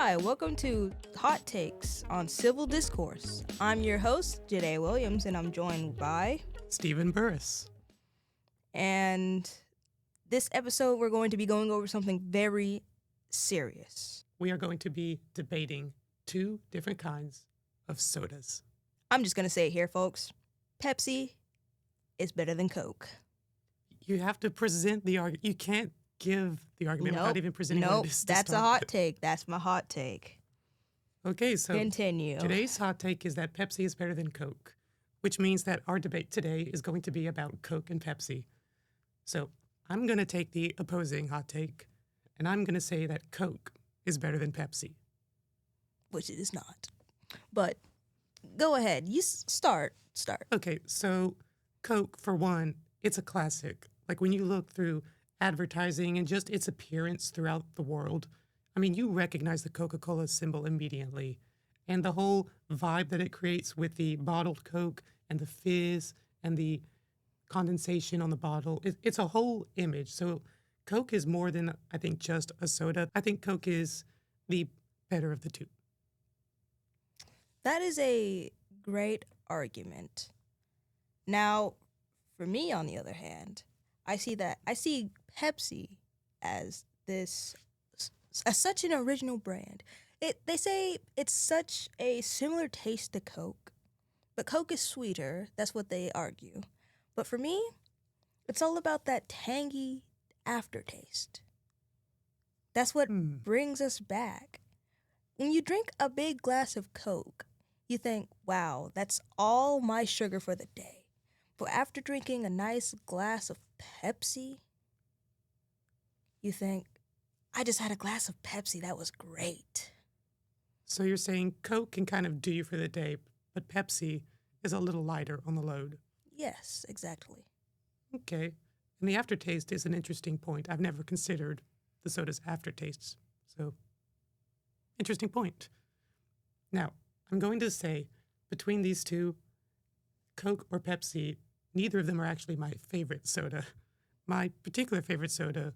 Hi, welcome to Hot Takes on Civil Discourse. I'm your host, Jhudge Williams, and I'm joined by... Stephen Burris. And this episode, we're going to be going over something very serious. We are going to be debating two different kinds of sodas. I'm just going to say it here, folks. Pepsi is better than Coke. You have to present the argument. You can't give the argument without even presenting what it is to That's a start hot with. take. That's my hot take. Okay, so Continue. today's hot take is that Pepsi is better than Coke, which means that our debate today is going to be about Coke and Pepsi. So I'm going to take the opposing hot take, and I'm going to say that Coke is better than Pepsi. Which it is not. But go ahead. You start. Okay, so Coke, for one, it's a classic. Like when you look through advertising and just its appearance throughout the world, I mean, you recognize the Coca-Cola symbol immediately. And the whole vibe that it creates with the bottled Coke and the fizz and the condensation on the bottle, it's a whole image. So Coke is more than, I think, just a soda. I think Coke is the better of the two. That is a great argument. Now, for me, on the other hand, I see Pepsi as such an original brand. They say it's such a similar taste to Coke, but Coke is sweeter. That's what they argue. But for me, it's all about that tangy aftertaste. That's what brings us back. When you drink a big glass of Coke, you think, wow, that's all my sugar for the day. But after drinking a nice glass of Pepsi, you think, I just had a glass of Pepsi. That was great. So you're saying Coke can kind of do you for the day, but Pepsi is a little lighter on the load. Yes, exactly. Okay. And the aftertaste is an interesting point. I've never considered the soda's aftertastes. So, interesting point. Now, I'm going to say between these two, Coke or Pepsi, neither of them are actually my favorite soda. My particular favorite soda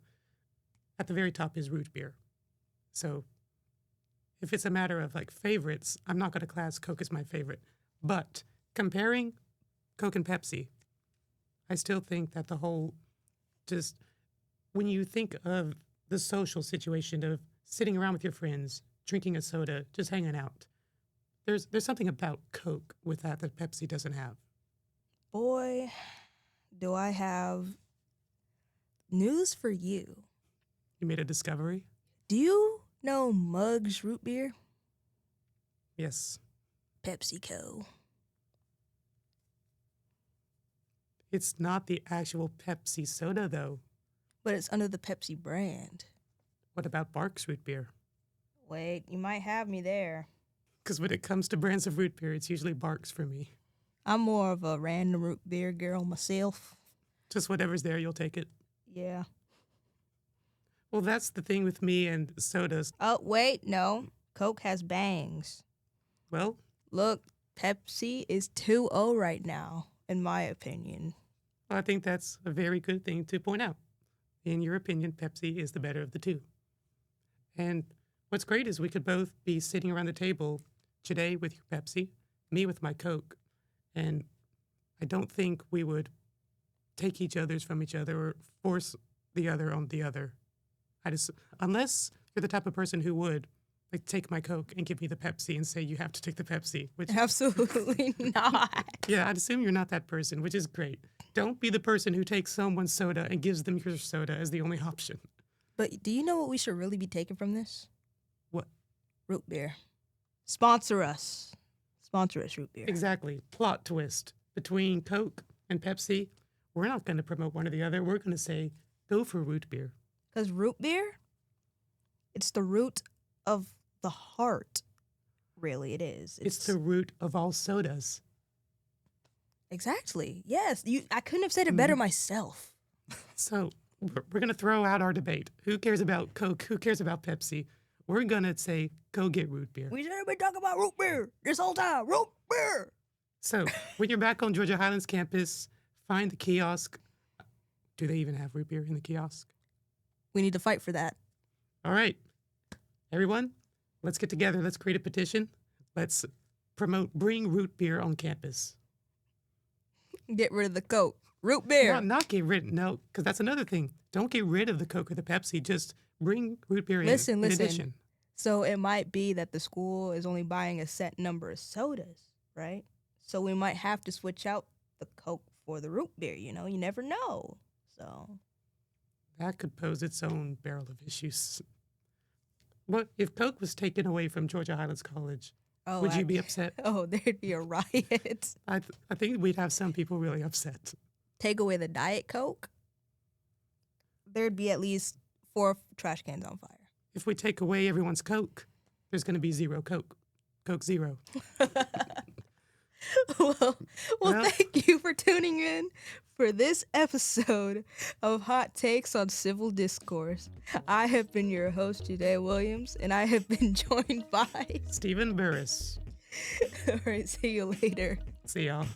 at the very top is root beer. So if it's a matter of like favorites, I'm not going to class Coke as my favorite. But comparing Coke and Pepsi, I still think that the whole, just when you think of the social situation of sitting around with your friends, drinking a soda, just hanging out, there's something about Coke with that Pepsi doesn't have. Boy, do I have news for you. You made a discovery? Do you know Muggs root beer? Yes. PepsiCo. It's not the actual Pepsi soda, though. But it's under the Pepsi brand. What about Barq's root beer? Wait, you might have me there. Because when it comes to brands of root beer, it's usually Barq's for me. I'm more of a random root beer girl myself. Just whatever's there, you'll take it. Yeah. Well, that's the thing with me and sodas. Oh, wait, no. Coke has bangs. Well, Look, Pepsi is 2-0 right now, in my opinion. I think that's a very good thing to point out. In your opinion, Pepsi is the better of the two. And what's great is we could both be sitting around the table today with your Pepsi, me with my Coke, and I don't think we would take each other's from each other or force the other on the other. Unless you're the type of person who would like take my Coke and give me the Pepsi and say you have to take the Pepsi. Which Absolutely not. Yeah, I'd assume you're not that person, which is great. Don't be the person who takes someone's soda and gives them your soda as the only option. But do you know what we should really be taking from this? What? Root beer. Sponsor us. Sponsor us, root beer. Exactly. Plot twist. Between Coke and Pepsi, we're not going to promote one or the other. We're going to say, go for root beer. Because root beer, it's the root of the heart. Really, it is. It's the root of all sodas. Exactly. Yes. I couldn't have said it better myself. So we're going to throw out our debate. Who cares about Coke? Who cares about Pepsi? We're going to say, go get root beer. We should have been talking about root beer this whole time. Root beer. So when you're back on Georgia Highlands campus, find the kiosk. Do they even have root beer in the kiosk? We need to fight for that. All right. Everyone, Let's get together. Let's create a petition. Let's promote bring root beer on campus. Get rid of the Coke. Root beer. Not get rid. No, because that's another thing. Don't get rid of the Coke or the Pepsi. Just bring root beer Listen. in addition. So it might be that the school is only buying a set number of sodas, right? So we might have to switch out the Coke for the root beer, you never know. So that could pose its own barrel of issues. What if Coke was taken away from Georgia Highlands College? Would you be upset? Oh, there'd be a riot. I think we'd have some people really upset. Take away the Diet Coke, there'd be at least 4 trash cans on fire. If we take away everyone's Coke, there's going to be zero Coke. Coke zero. Well, thank you for tuning in for this episode of Hot Takes on Civil Discourse. I have been your host, Jhudge Williams, and I have been joined by Stephen Burris. All right, see you later. See y'all.